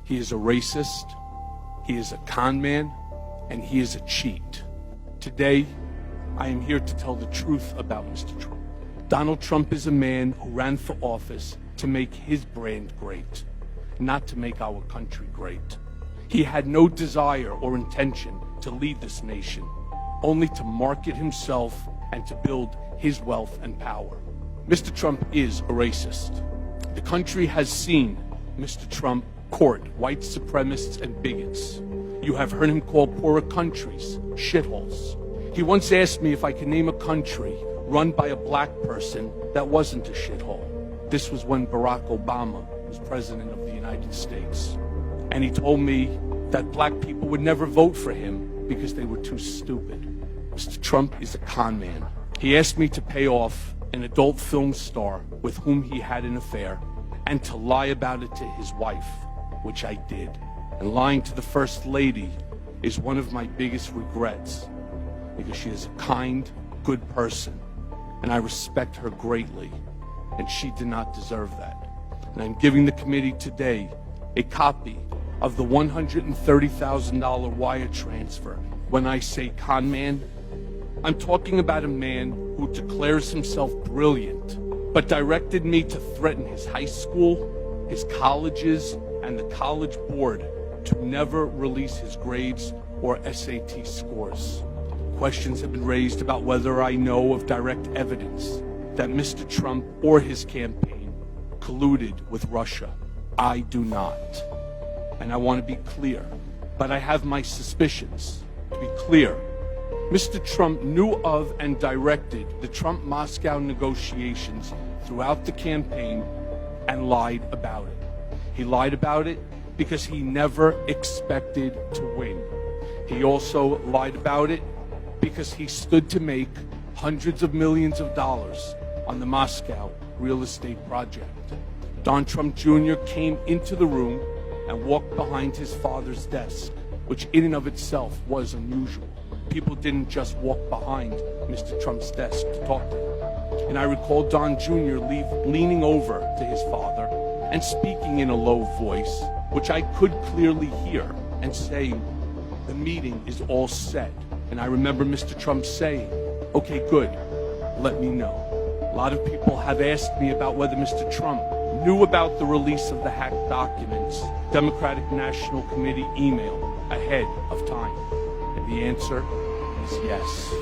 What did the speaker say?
He is a racist, he is a con man, and he is a cheat. Today, I am here to tell the truth about Mr. Trump. Donald Trump is a man who ran for office to make his brand great, not to make our country great. He had no desire or intention to lead this nation, only to market himself and to build his wealth and power. Mr. Trump is a racist. The country has seen Mr. Trump court white supremacists and bigots. You have heard him call poorer countries shitholes. He once asked me if I could name a country run by a black person that wasn't a shithole. This was when Barack Obama was president of the United States. And he told me that black people would never vote for him because they were too stupid. Mr. Trump is a con man. He asked me to pay off an adult film star with whom he had an affair and to lie about it to his wife, which I did. And lying to the First Lady is one of my biggest regrets because she is a kind, good person, and I respect her greatly, and she did not deserve that. And I'm giving the committee today a copy of the $130,000 wire transfer. When I say con man, I'm talking about a man who declares himself brilliant, but directed me to threaten his high school, his colleges, and the college board to never release his grades or SAT scores. Questions have been raised about whether I know of direct evidence that Mr. Trump or his campaign colluded with Russia. I do not. And I want to be clear, but I have my suspicions. To be clear, Mr. Trump knew of and directed the Trump-Moscow negotiations throughout the campaign and lied about it. He lied about it because he never expected to win. He also lied about it because he stood to make hundreds of millions of dollars on the Moscow real estate project. Don Trump Jr. came into the room and walked behind his father's desk, which in and of itself was unusual. People didn't just walk behind Mr. Trump's desk to talk to him. And I recall Don Jr. leaning over to his father and speaking in a low voice, which I could clearly hear, and saying, "The meeting is all set." And I remember Mr. Trump saying, "Okay, good, let me know." A lot of people have asked me about whether Mr. Trump knew about the release of the hacked documents, Democratic National Committee email, ahead of time. And the answer is yes.